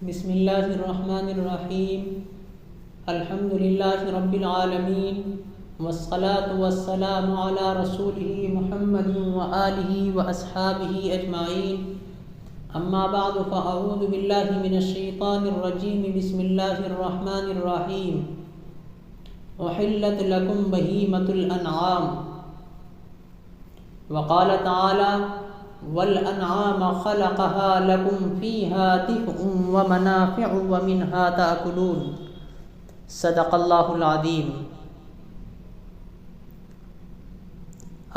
بسم اللہ الرحمن الرحیم الحمد للہ رب العالمین والصلاة والسلام علی رسولہ محمد وآلہ واصحابہ اجمعین اما بعد فاعوذ باللہ من الشیطان الرجیم بسم اللہ الرحمن الرحیم احلت لکم بہیمۃ الانعام وقال تعالی والانعام خلقها لكم فيها دفء ومنافع ومنها تأكلون صدق اللہ العظیم۔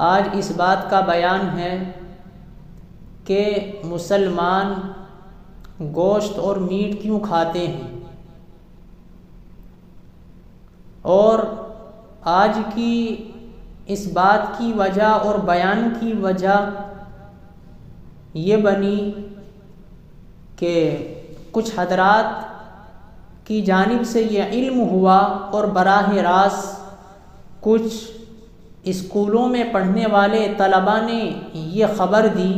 آج اس بات کا بیان ہے کہ مسلمان گوشت اور میٹ کیوں کھاتے ہیں، اور آج کی اس بات کی وجہ اور بیان کی وجہ یہ بنی کہ کچھ حضرات کی جانب سے یہ علم ہوا اور براہ راست کچھ اسکولوں میں پڑھنے والے طلباء نے یہ خبر دی۔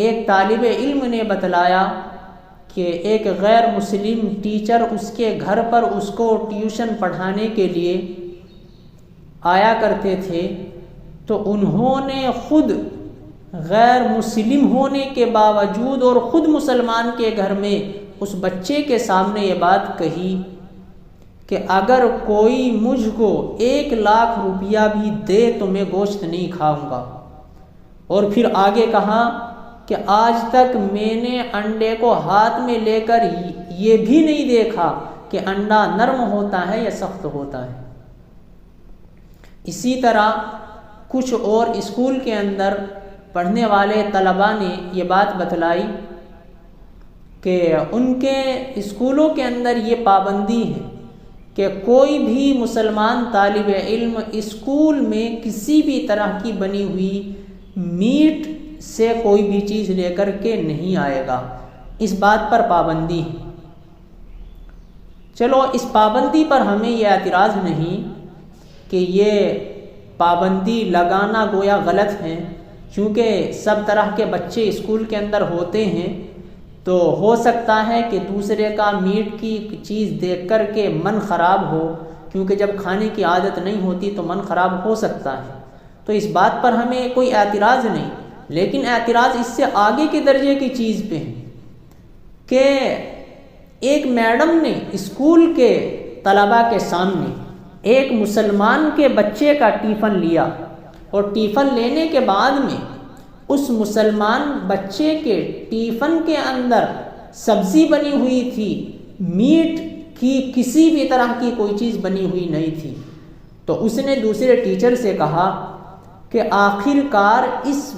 ایک طالب علم نے بتلایا کہ ایک غیر مسلم ٹیچر اس کے گھر پر اس کو ٹیوشن پڑھانے کے لیے آیا کرتے تھے، تو انہوں نے خود غیر مسلم ہونے کے باوجود اور خود مسلمان کے گھر میں اس بچے کے سامنے یہ بات کہی کہ اگر کوئی مجھ کو 1,00,000 روپیہ بھی دے تو میں گوشت نہیں کھاؤں گا، اور پھر آگے کہا کہ آج تک میں نے انڈے کو ہاتھ میں لے کر یہ بھی نہیں دیکھا کہ انڈا نرم ہوتا ہے یا سخت ہوتا ہے۔ اسی طرح کچھ اور اسکول کے اندر پڑھنے والے طلباء نے یہ بات بتلائی کہ ان کے اسکولوں کے اندر یہ پابندی ہے کہ کوئی بھی مسلمان طالب علم اسکول میں کسی بھی طرح کی بنی ہوئی میٹ سے کوئی بھی چیز لے کر کے نہیں آئے گا، اس بات پر پابندی ہے۔ چلو اس پابندی پر ہمیں یہ اعتراض نہیں کہ یہ پابندی لگانا گویا غلط ہے، کیونکہ سب طرح کے بچے اسکول کے اندر ہوتے ہیں، تو ہو سکتا ہے کہ دوسرے کا میٹ کی چیز دیکھ کر کے من خراب ہو، کیونکہ جب کھانے کی عادت نہیں ہوتی تو من خراب ہو سکتا ہے، تو اس بات پر ہمیں کوئی اعتراض نہیں۔ لیکن اعتراض اس سے آگے کے درجے کی چیز پہ ہے کہ ایک میڈم نے اسکول کے طلباء کے سامنے ایک مسلمان کے بچے کا ٹیفن لیا، اور ٹیفن لینے کے بعد میں اس مسلمان بچے کے ٹیفن کے اندر سبزی بنی ہوئی تھی، میٹ کی کسی بھی طرح کی کوئی چیز بنی ہوئی نہیں تھی۔ تو اس نے دوسرے ٹیچر سے کہا کہ آخر کار اس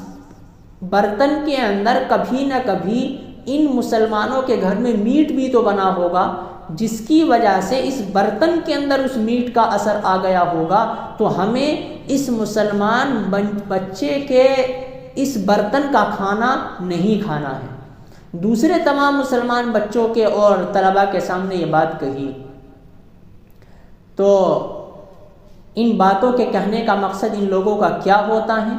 برتن کے اندر کبھی نہ کبھی ان مسلمانوں کے گھر میں میٹ بھی تو بنا ہوگا، جس کی وجہ سے اس برتن کے اندر اس میٹ کا اثر آ گیا ہوگا، تو ہمیں اس مسلمان بچے کے اس برتن کا کھانا نہیں کھانا ہے۔ دوسرے تمام مسلمان بچوں کے اور طلباء کے سامنے یہ بات کہی۔ تو ان باتوں کے کہنے کا مقصد ان لوگوں کا کیا ہوتا ہے؟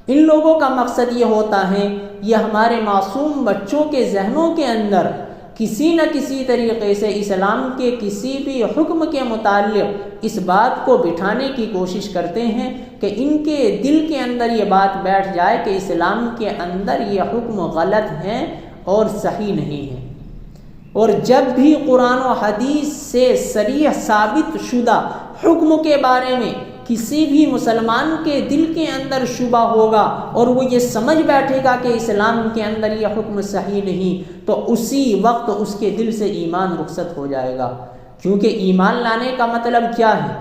ان لوگوں کا مقصد یہ ہوتا ہے یہ ہمارے معصوم بچوں کے ذہنوں کے اندر کسی نہ کسی طریقے سے اسلام کے کسی بھی حکم کے متعلق اس بات کو بٹھانے کی کوشش کرتے ہیں کہ ان کے دل کے اندر یہ بات بیٹھ جائے کہ اسلام کے اندر یہ حکم غلط ہیں اور صحیح نہیں ہے۔ اور جب بھی قرآن و حدیث سے صریح ثابت شدہ حکم کے بارے میں کسی بھی مسلمان کے دل کے اندر شبہ ہوگا اور وہ یہ سمجھ بیٹھے گا کہ اسلام کے اندر یہ حکم صحیح نہیں، تو اسی وقت اس کے دل سے ایمان رخصت ہو جائے گا۔ کیونکہ ایمان لانے کا مطلب کیا ہے؟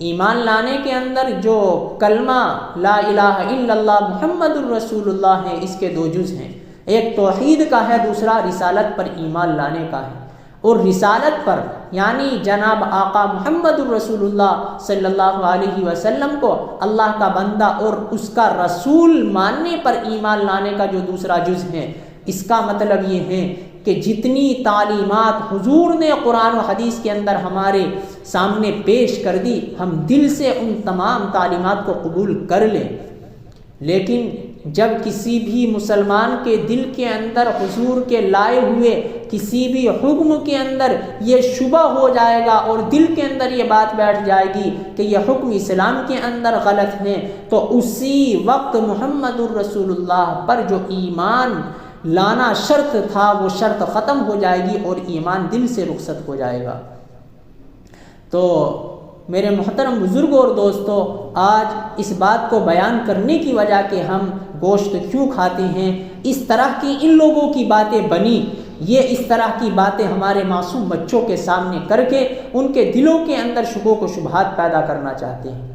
ایمان لانے کے اندر جو کلمہ لا الہ الا اللہ محمد الرسول اللہ ہے، اس کے 2 جز ہیں، ایک توحید کا ہے، دوسرا رسالت پر ایمان لانے کا ہے۔ اور رسالت پر یعنی جناب آقا محمد الرسول اللہ صلی اللہ علیہ وسلم کو اللہ کا بندہ اور اس کا رسول ماننے پر ایمان لانے کا جو دوسرا جز ہے، اس کا مطلب یہ ہے کہ جتنی تعلیمات حضور نے قرآن و حدیث کے اندر ہمارے سامنے پیش کر دی، ہم دل سے ان تمام تعلیمات کو قبول کر لیں۔ لیکن جب کسی بھی مسلمان کے دل کے اندر حضور کے لائے ہوئے کسی بھی حکم کے اندر یہ شبہ ہو جائے گا اور دل کے اندر یہ بات بیٹھ جائے گی کہ یہ حکم اسلام کے اندر غلط ہے، تو اسی وقت محمد الرسول اللہ پر جو ایمان لانا شرط تھا وہ شرط ختم ہو جائے گی اور ایمان دل سے رخصت ہو جائے گا۔ تو میرے محترم بزرگوں اور دوستوں، آج اس بات کو بیان کرنے کی وجہ کہ ہم گوشت کیوں کھاتے ہیں، اس طرح کی ان لوگوں کی باتیں بنی، یہ اس طرح کی باتیں ہمارے معصوم بچوں کے سامنے کر کے ان کے دلوں کے اندر شکوک و شبہات پیدا کرنا چاہتے ہیں۔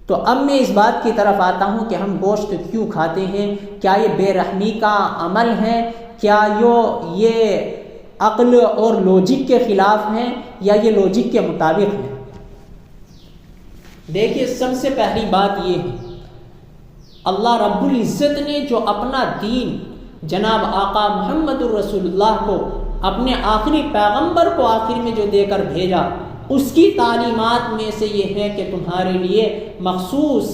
تو اب میں اس بات کی طرف آتا ہوں کہ ہم گوشت کیوں کھاتے ہیں۔ کیا یہ بے رحمی کا عمل ہے؟ کیا یہ عقل اور لوجک کے خلاف ہیں یا یہ لوجک کے مطابق ہیں؟ دیکھیے، سب سے پہلی بات یہ ہے، اللہ رب العزت نے جو اپنا دین جناب آقا محمد الرسول اللہ کو، اپنے آخری پیغمبر کو آخر میں جو دے کر بھیجا، اس کی تعلیمات میں سے یہ ہے کہ تمہارے لیے مخصوص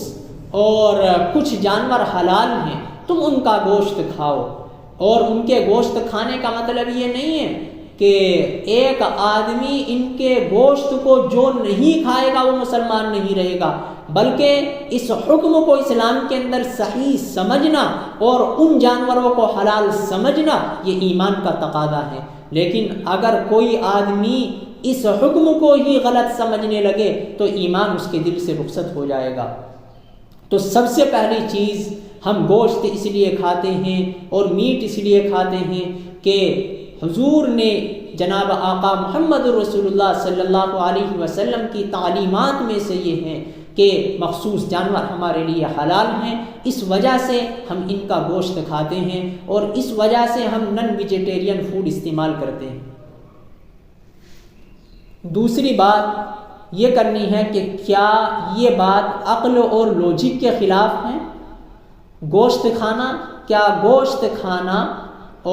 اور کچھ جانور حلال ہیں، تم ان کا گوشت کھاؤ۔ اور ان کے گوشت کھانے کا مطلب یہ نہیں ہے کہ ایک آدمی ان کے گوشت کو جو نہیں کھائے گا وہ مسلمان نہیں رہے گا، بلکہ اس حکم کو اسلام کے اندر صحیح سمجھنا اور ان جانوروں کو حلال سمجھنا یہ ایمان کا تقاضا ہے۔ لیکن اگر کوئی آدمی اس حکم کو ہی غلط سمجھنے لگے تو ایمان اس کے دل سے رخصت ہو جائے گا۔ تو سب سے پہلی چیز، ہم گوشت اس لیے کھاتے ہیں اور میٹ اس لیے کھاتے ہیں کہ حضور نے جناب آقا محمد رسول اللہ صلی اللہ علیہ وسلم کی تعلیمات میں سے یہ ہیں کہ مخصوص جانور ہمارے لیے حلال ہیں، اس وجہ سے ہم ان کا گوشت کھاتے ہیں اور اس وجہ سے ہم نن ویجیٹیرین فوڈ استعمال کرتے ہیں۔ دوسری بات یہ کرنی ہے کہ کیا یہ بات عقل اور لوجک کے خلاف ہے؟ گوشت کھانا، کیا گوشت کھانا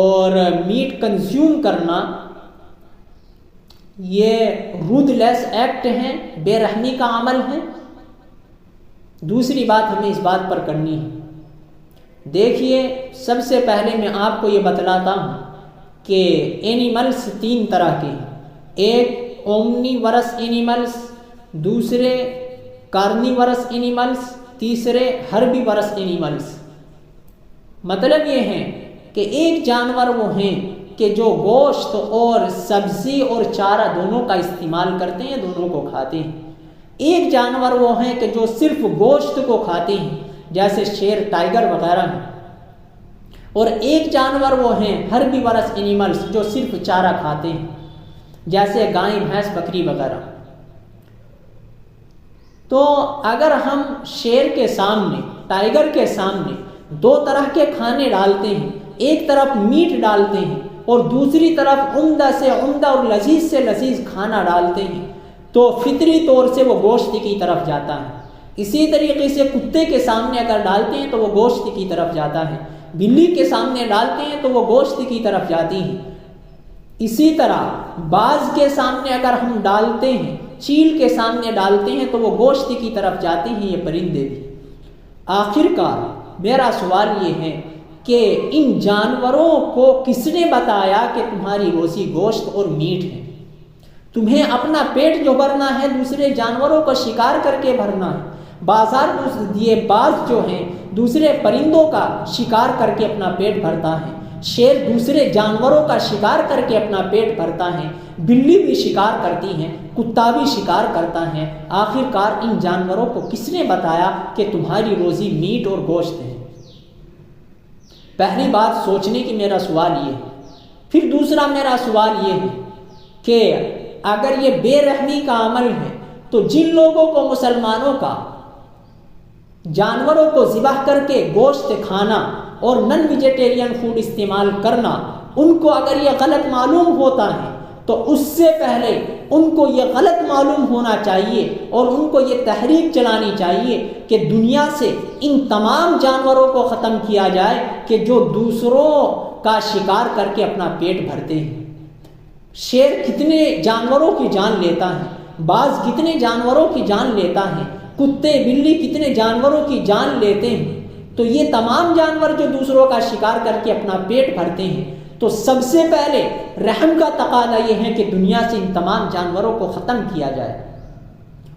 اور میٹ کنزیوم کرنا یہ رود لیس ایکٹ ہے، بے رحمی کا عمل ہے؟ دوسری بات ہمیں اس بات پر کرنی ہے۔ دیکھیے، سب سے پہلے میں آپ کو یہ بتلاتا ہوں کہ اینیملز تین طرح کے ہیں، ایک اومنیورس اینیملز، دوسرے کارنیورس اینیملز، تیسرے ہربیورس اینیملز۔ مطلب یہ ہے کہ ایک جانور وہ ہیں کہ جو گوشت اور سبزی اور چارہ دونوں کا استعمال کرتے ہیں، دونوں کو کھاتے ہیں۔ ایک جانور وہ ہیں کہ جو صرف گوشت کو کھاتے ہیں، جیسے شیر، ٹائیگر وغیرہ ہیں، اور ایک جانور وہ ہیں ہربیورس اینیملز جو صرف چارہ کھاتے ہیں، جیسے گائے، بھینس، بکری وغیرہ۔ تو اگر ہم شیر کے سامنے، ٹائیگر کے سامنے دو طرح کے کھانے ڈالتے ہیں، ایک طرف میٹ ڈالتے ہیں اور دوسری طرف عمدہ سے عمدہ اور لذیذ سے لذیذ کھانا ڈالتے ہیں، تو فطری طور سے وہ گوشت کی طرف جاتا ہے۔ اسی طریقے سے کتے کے سامنے اگر ڈالتے ہیں تو وہ گوشت کی طرف جاتا ہے، بلی کے سامنے ڈالتے ہیں تو وہ گوشت کی طرف جاتی ہے۔ اسی طرح باز کے سامنے اگر ہم ڈالتے ہیں، چیل کے سامنے ڈالتے ہیں تو وہ گوشت کی طرف جاتے ہیں، یہ پرندے بھی۔ آخر کار میرا سوال یہ ہے کہ ان جانوروں کو کس نے بتایا کہ تمہاری روزی گوشت اور میٹ ہے؟ تمہیں اپنا پیٹ جو بھرنا ہے دوسرے جانوروں کو شکار کر کے بھرنا ہے۔ بازار یہ باز جو ہیں دوسرے پرندوں کا شکار کر کے اپنا پیٹ بھرتا ہے، شیر دوسرے جانوروں کا شکار کر کے اپنا پیٹ بھرتا ہے، بلی بھی شکار کرتی ہیں، کتا بھی شکار کرتا ہے۔ آخر کار ان جانوروں کو کس نے بتایا کہ تمہاری روزی میٹ اور گوشت ہے؟ پہلی بات سوچنے کی میرا سوال یہ ہے۔ پھر دوسرا میرا سوال یہ ہے کہ اگر یہ بے رحمی کا عمل ہے تو جن لوگوں کو، مسلمانوں کا، جانوروں کو ذبح کر کے گوشت کھانا اور نن ویجیٹیرین فوڈ استعمال کرنا، ان کو اگر یہ غلط معلوم ہوتا ہے تو اس سے پہلے ان کو یہ غلط معلوم ہونا چاہیے اور ان کو یہ تحریک چلانی چاہیے کہ دنیا سے ان تمام جانوروں کو ختم کیا جائے کہ جو دوسروں کا شکار کر کے اپنا پیٹ بھرتے ہیں۔ شیر کتنے جانوروں کی جان لیتا ہے، باز کتنے جانوروں کی جان لیتا ہے، کتے بلی کتنے جانوروں کی جان لیتے ہیں۔ تو تو یہ تمام جانور جو دوسروں کا شکار کر کے اپنا پیٹ بھرتے ہیں، تو سب سے پہلے رحم کا تقاضا یہ ہے کہ دنیا سے ان تمام جانوروں کو ختم کیا جائے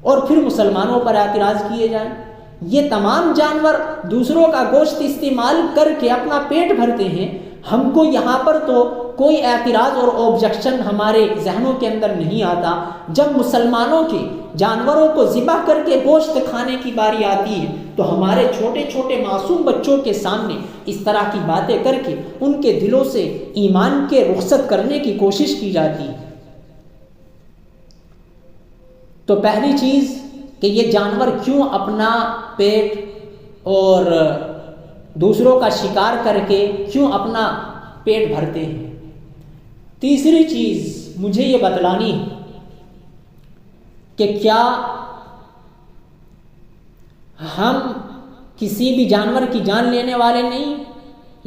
اور پھر مسلمانوں پر اعتراض کیے جائیں۔ یہ تمام جانور دوسروں کا گوشت استعمال کر کے اپنا پیٹ بھرتے ہیں، ہم کو یہاں پر تو کوئی اعتراض اور آبجیکشن ہمارے ذہنوں کے اندر نہیں آتا۔ جب مسلمانوں کے جانوروں کو ذبح کر کے گوشت کھانے کی باری آتی ہے تو ہمارے چھوٹے چھوٹے معصوم بچوں کے سامنے اس طرح کی باتیں کر کے ان کے دلوں سے ایمان کے رخصت کرنے کی کوشش کی جاتی ہے۔ تو پہلی چیز کہ یہ جانور کیوں اپنا پیٹ اور دوسروں کا شکار کر کے کیوں اپنا پیٹ بھرتے ہیں۔ تیسری چیز مجھے یہ بتلانی ہے کہ کیا ہم کسی بھی جانور کی جان لینے والے نہیں؟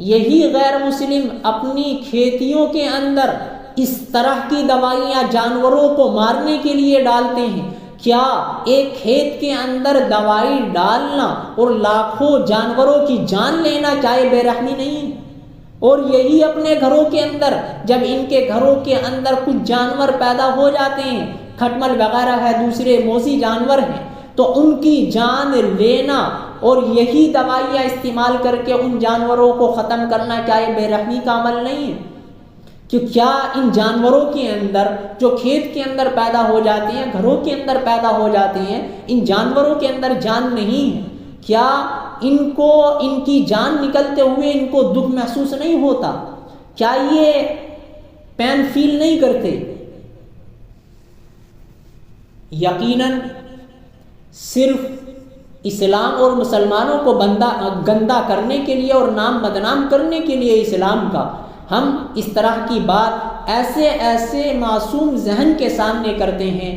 یہی غیر مسلم اپنی کھیتیوں کے اندر اس طرح کی دوائیاں جانوروں کو مارنے کے لیے ڈالتے ہیں۔ کیا ایک کھیت کے اندر دوائی ڈالنا اور لاکھوں جانوروں کی جان لینا چاہے بے رحمی نہیں؟ اور یہی اپنے گھروں کے اندر جب ان کے گھروں کے اندر کچھ جانور پیدا ہو جاتے ہیں، کھٹمل وغیرہ ہے، دوسرے موذی جانور ہیں، تو ان کی جان لینا اور یہی دوائیاں استعمال کر کے ان جانوروں کو ختم کرنا چاہے بے رحمی کا عمل نہیں ہے؟ کہ کیا ان جانوروں کے اندر جو کھیت کے اندر پیدا ہو جاتے ہیں، گھروں کے اندر پیدا ہو جاتے ہیں، ان جانوروں کے اندر جان نہیں ہے؟ کیا ان کو ان کی جان نکلتے ہوئے ان کو دکھ محسوس نہیں ہوتا؟ کیا یہ پین فیل نہیں کرتے؟ یقیناً صرف اسلام اور مسلمانوں کو گندہ کرنے کے لیے اور نام بدنام کرنے کے لیے اسلام کا ہم اس طرح کی بات ایسے معصوم ذہن کے سامنے کرتے ہیں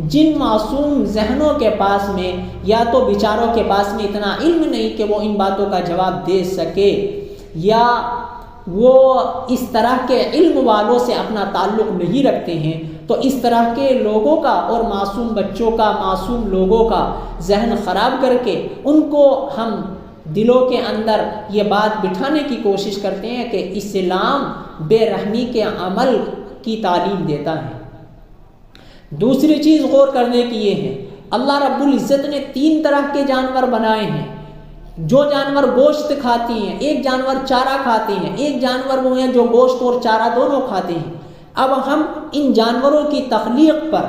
جن معصوم ذہنوں کے پاس میں یا تو بیچاروں کے پاس میں اتنا علم نہیں کہ وہ ان باتوں کا جواب دے سکے، یا وہ اس طرح کے علم والوں سے اپنا تعلق نہیں رکھتے ہیں۔ تو اس طرح کے لوگوں کا اور معصوم بچوں کا، معصوم لوگوں کا ذہن خراب کر کے ان کو ہم دلوں کے اندر یہ بات بٹھانے کی کوشش کرتے ہیں کہ اسلام بے رحمی کے عمل کی تعلیم دیتا ہے۔ دوسری چیز غور کرنے کی یہ ہے، اللہ رب العزت نے 3 طرح کے جانور بنائے ہیں۔ جو جانور گوشت کھاتی ہیں، ایک جانور چارہ کھاتے ہیں، ایک جانور وہ ہیں جو گوشت اور چارہ دونوں کھاتے ہیں۔ اب ہم ان جانوروں کی تخلیق پر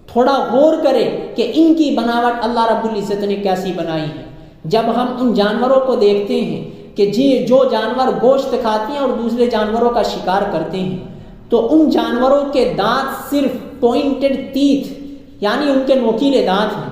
تھوڑا غور کریں کہ ان کی بناوٹ اللہ رب العزت نے کیسی بنائی ہے۔ جب ہم ان جانوروں کو دیکھتے ہیں کہ جو جانور گوشت کھاتے ہیں اور دوسرے جانوروں کا شکار کرتے ہیں، تو ان جانوروں کے دانت صرف پوائنٹڈ تیتھ یعنی ان کے نوکیلے دانت ہیں،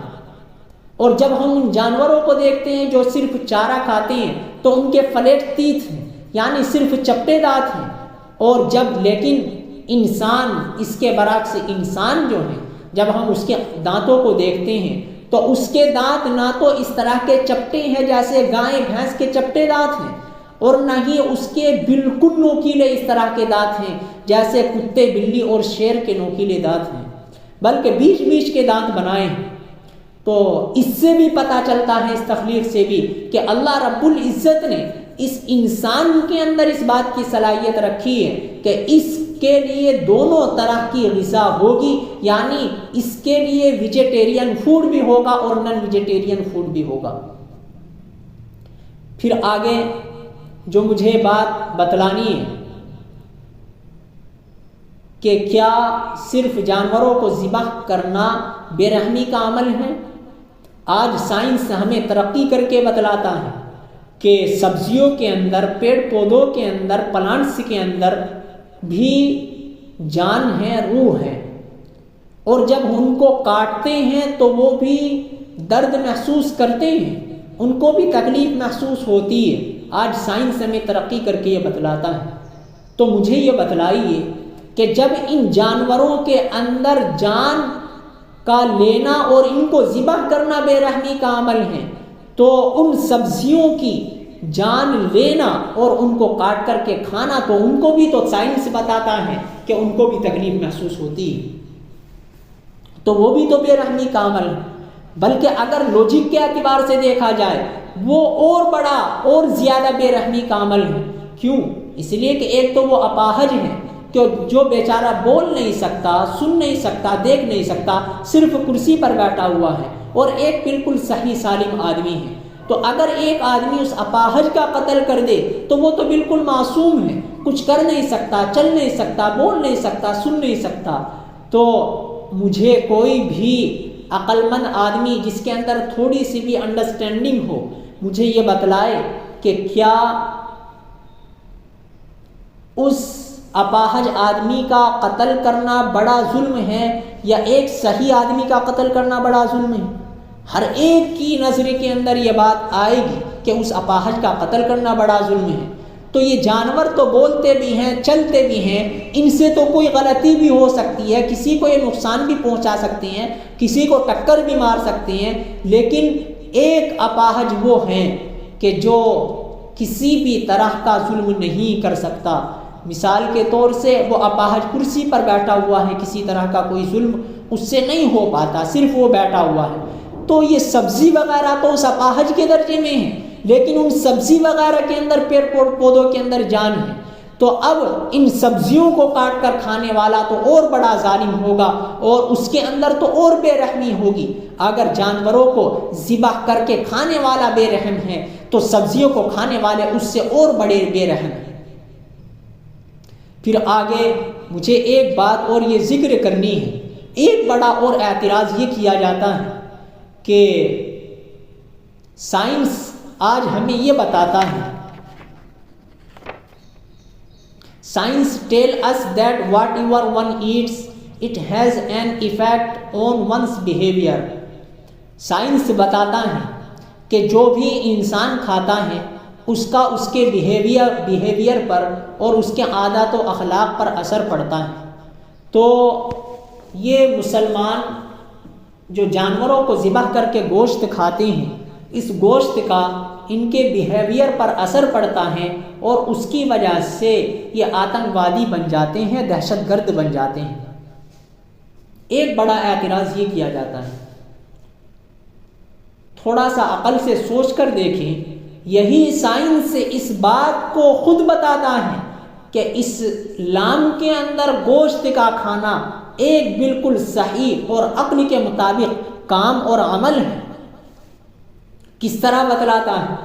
اور جب ہم ان جانوروں کو دیکھتے ہیں جو صرف چارہ کھاتے ہیں تو ان کے فلیٹ تیتھ ہیں یعنی صرف چپٹے دانت ہیں۔ اور لیکن انسان اس کے برعکس، انسان جو ہے جب ہم اس کے دانتوں کو دیکھتے ہیں تو اس کے دانت نہ تو اس طرح کے چپٹے ہیں جیسے گائے بھینس کے چپٹے دانت ہیں، اور نہ ہی اس کے بالکل نوکیلے اس طرح کے دانت ہیں جیسے کتے، بلی اور شیر کے نوکیلے دانت ہیں، بلکہ بیچ بیچ کے دانت بنائے ہیں۔ تو اس سے بھی پتہ چلتا ہے، اس تخلیق سے بھی، کہ اللہ رب العزت نے اس انسان کے اندر اس بات کی صلاحیت رکھی ہے کہ اس کے لیے دونوں طرح کی غذا ہوگی، یعنی اس کے لیے ویجیٹیرین فوڈ بھی ہوگا اور نان ویجیٹیرین فوڈ بھی ہوگا۔ پھر آگے جو مجھے بات بتلانی ہے کہ کیا صرف جانوروں کو ذبح کرنا بے رحمی کا عمل ہے؟ آج سائنس ہمیں ترقی کر کے بتلاتا ہے کہ سبزیوں کے اندر، پیڑ پودوں کے اندر، پلانٹس کے اندر بھی جان ہے، روح ہے، اور جب ان کو کاٹتے ہیں تو وہ بھی درد محسوس کرتے ہیں، ان کو بھی تکلیف محسوس ہوتی ہے۔ آج سائنس ہمیں ترقی کر کے یہ بتلاتا ہے۔ تو مجھے یہ بتلائیے کہ جب ان جانوروں کے اندر جان کا لینا اور ان کو ذبح کرنا بے رحمی کا عمل ہے، تو ان سبزیوں کی جان لینا اور ان کو کاٹ کر کے کھانا تو ان کو بھی تو سائنس بتاتا ہے کہ ان کو بھی تکلیف محسوس ہوتی ہے، تو وہ بھی تو بے رحمی کا عمل ہے۔ بلکہ اگر لوجک کے اعتبار سے دیکھا جائے وہ اور بڑا اور زیادہ بے رحمی کا عمل ہے۔ کیوں؟ اس لیے کہ ایک تو وہ اپاہج ہے کہ جو بیچارہ بول نہیں سکتا، سن نہیں سکتا، دیکھ نہیں سکتا، صرف کرسی پر بیٹھا ہوا ہے، اور ایک بالکل صحیح سالم آدمی ہے۔ تو اگر ایک آدمی اس اپاہج کا قتل کر دے تو وہ تو بالکل معصوم ہے، کچھ کر نہیں سکتا، چل نہیں سکتا، بول نہیں سکتا، سن نہیں سکتا۔ تو مجھے کوئی بھی عقل مند آدمی جس کے اندر تھوڑی سی بھی انڈرسٹینڈنگ ہو، مجھے یہ بتلائے کہ کیا اس اپاہج آدمی کا قتل کرنا بڑا ظلم ہے یا ایک صحیح آدمی کا قتل کرنا بڑا ظلم ہے؟ ہر ایک کی نظر کے اندر یہ بات آئے گی کہ اس اپاہج کا قتل کرنا بڑا ظلم ہے۔ تو یہ جانور تو بولتے بھی ہیں، چلتے بھی ہیں، ان سے تو کوئی غلطی بھی ہو سکتی ہے، کسی کو یہ نقصان بھی پہنچا سکتے ہیں، کسی کو ٹکر بھی مار سکتے ہیں، لیکن ایک اپاہج وہ ہیں کہ جو کسی بھی طرح کا ظلم نہیں کر سکتا۔ مثال کے طور سے وہ اپاہج کرسی پر بیٹھا ہوا ہے، کسی طرح کا کوئی ظلم اس سے نہیں ہو پاتا، صرف وہ بیٹھا ہوا ہے۔ تو یہ سبزی وغیرہ تو اس اپاہج کے درجے میں ہے، لیکن ان سبزی وغیرہ کے اندر، پیڑ پودوں کے اندر جان ہے۔ تو اب ان سبزیوں کو کاٹ کر کھانے والا تو اور بڑا ظالم ہوگا، اور اس کے اندر تو اور بے رحمی ہوگی۔ اگر جانوروں کو ذبح کر کے کھانے والا بے رحم ہے تو سبزیوں کو کھانے والے اس سے اور بڑے بے رحم ہیں۔ پھر آگے مجھے ایک بات اور یہ ذکر کرنی ہے۔ ایک بڑا اور اعتراض یہ کیا جاتا ہے کہ سائنس آج ہمیں یہ بتاتا ہے، science tell us that whatever one eats it has an effect on one's behavior۔ Science بتاتا ہے کہ جو بھی انسان کھاتا ہے اس کا اس کے بیہیویئر پر اور اس کے عادات و اخلاق پر اثر پڑتا ہے۔ تو یہ مسلمان جو جانوروں کو ذبح کر کے گوشت کھاتے ہیں، اس گوشت کا ان کے بیہیویئر پر اثر پڑتا ہے، اور اس کی وجہ سے یہ آتنکوادی بن جاتے ہیں، دہشت گرد بن جاتے ہیں۔ ایک بڑا اعتراض یہ کیا جاتا ہے، تھوڑا سا عقل سے سوچ کر دیکھیں، یہی سائنس اس بات کو خود بتاتا ہے کہ اسلام کے اندر گوشت کا کھانا ایک بالکل صحیح اور عقل کے مطابق کام اور عمل ہے۔ کس طرح بتلاتا ہے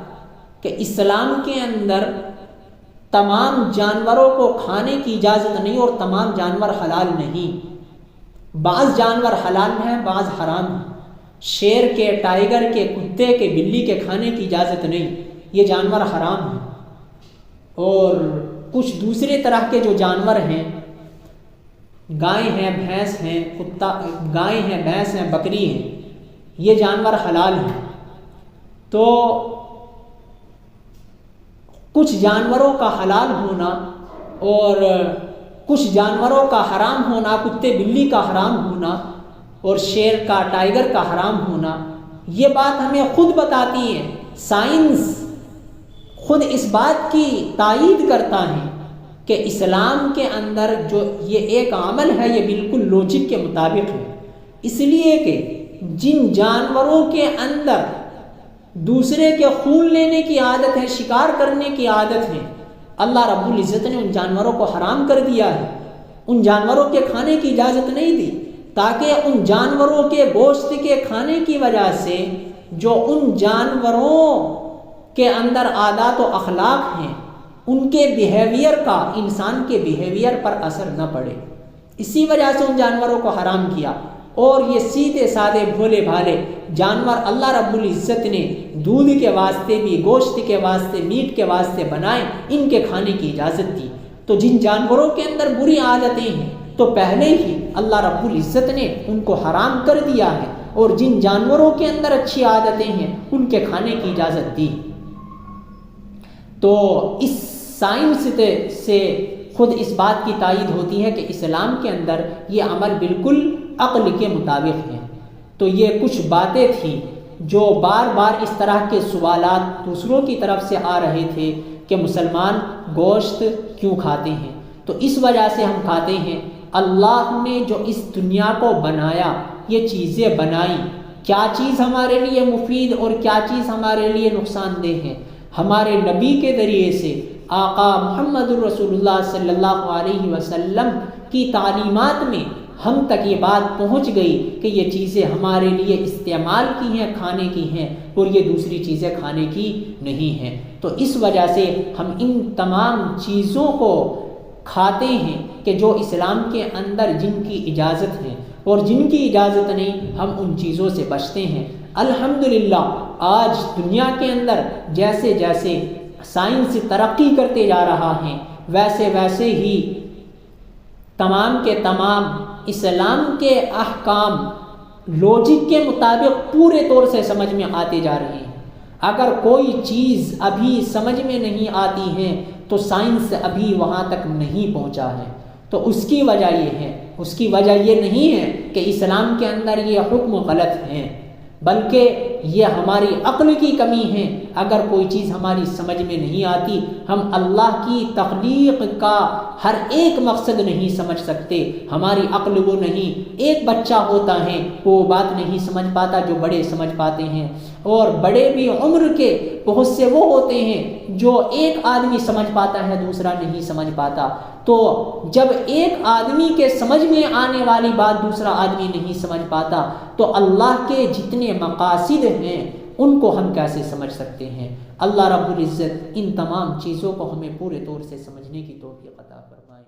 کہ اسلام کے اندر تمام جانوروں کو کھانے کی اجازت نہیں، اور تمام جانور حلال نہیں، بعض جانور حلال ہیں، بعض حرام ہیں۔ شیر کے، ٹائیگر کے، کتے کے، بلی کے کھانے کی اجازت نہیں، یہ جانور حرام ہیں۔ اور کچھ دوسرے طرح کے جو جانور ہیں، گائے ہیں، بھینس ہیں، گائے ہیں، بھینس ہیں، بکری ہیں، یہ جانور حلال ہیں۔ تو کچھ جانوروں کا حلال ہونا اور کچھ جانوروں کا حرام ہونا، کتے بلی کا حرام ہونا اور شیر کا، ٹائیگر کا حرام ہونا، یہ بات ہمیں خود بتاتی ہے۔ سائنس خود اس بات کی تائید کرتا ہے کہ اسلام کے اندر جو یہ ایک عمل ہے یہ بالکل لوجک کے مطابق ہے، اس لیے کہ جن جانوروں کے اندر دوسرے کے خون لینے کی عادت ہے، شکار کرنے کی عادت ہے، اللہ رب العزت نے ان جانوروں کو حرام کر دیا ہے، ان جانوروں کے کھانے کی اجازت نہیں دی، تاکہ ان جانوروں کے گوشت کے کھانے کی وجہ سے جو ان جانوروں کے اندر عادات و اخلاق ہیں، ان کے بیہیویئر کا انسان کے بیہیویئر پر اثر نہ پڑے، اسی وجہ سے ان جانوروں کو حرام کیا۔ اور یہ سیدھے سادے بھولے بھالے جانور اللہ رب العزت نے دودھ کے واسطے بھی، گوشت کے واسطے، میٹ کے واسطے بنائے، ان کے کھانے کی اجازت دی۔ تو جن جانوروں کے اندر بری عادتیں ہیں تو پہلے ہی اللہ رب العزت نے ان کو حرام کر دیا ہے، اور جن جانوروں کے اندر اچھی عادتیں ہیں ان کے کھانے کی اجازت دی۔ تو اس سائنس سے خود اس بات کی تائید ہوتی ہے کہ اسلام کے اندر یہ عمل بالکل عقل کے مطابق ہے۔ تو یہ کچھ باتیں تھیں جو بار بار اس طرح کے سوالات دوسروں کی طرف سے آ رہے تھے کہ مسلمان گوشت کیوں کھاتے ہیں؟ تو اس وجہ سے ہم کھاتے ہیں، اللہ نے جو اس دنیا کو بنایا، یہ چیزیں بنائی، کیا چیز ہمارے لیے مفید اور کیا چیز ہمارے لیے نقصان دہ ہے۔ ہمارے نبی کے ذریعے سے آقا محمد الرسول اللہ صلی اللہ علیہ وسلم کی تعلیمات میں ہم تک یہ بات پہنچ گئی کہ یہ چیزیں ہمارے لیے استعمال کی ہیں، کھانے کی ہیں، اور یہ دوسری چیزیں کھانے کی نہیں ہیں۔ تو اس وجہ سے ہم ان تمام چیزوں کو کھاتے ہیں کہ جو اسلام کے اندر جن کی اجازت ہے، اور جن کی اجازت نہیں ہم ان چیزوں سے بچتے ہیں۔ الحمدللہ آج دنیا کے اندر جیسے جیسے سائنس ترقی کرتے جا رہا ہے، ویسے ویسے ہی تمام کے تمام اسلام کے احکام لوجک کے مطابق پورے طور سے سمجھ میں آتے جا رہے ہیں۔ اگر کوئی چیز ابھی سمجھ میں نہیں آتی ہے تو سائنس ابھی وہاں تک نہیں پہنچا ہے۔ تو اس کی وجہ یہ ہے، اس کی وجہ یہ نہیں ہے کہ اسلام کے اندر یہ حکم غلط ہیں، بلکہ یہ ہماری عقل کی کمی ہے۔ اگر کوئی چیز ہماری سمجھ میں نہیں آتی، ہم اللہ کی تخلیق کا ہر ایک مقصد نہیں سمجھ سکتے، ہماری عقل وہ نہیں۔ ایک بچہ ہوتا ہے وہ بات نہیں سمجھ پاتا جو بڑے سمجھ پاتے ہیں، اور بڑے بھی عمر کے بہت سے وہ ہوتے ہیں جو ایک آدمی سمجھ پاتا ہے دوسرا نہیں سمجھ پاتا۔ تو جب ایک آدمی کے سمجھ میں آنے والی بات دوسرا آدمی نہیں سمجھ پاتا تو اللہ کے جتنے مقاصد ہیں ان کو ہم کیسے سمجھ سکتے ہیں؟ اللہ رب العزت ان تمام چیزوں کو ہمیں پورے طور سے سمجھنے کی توفیق عطا فرمائے۔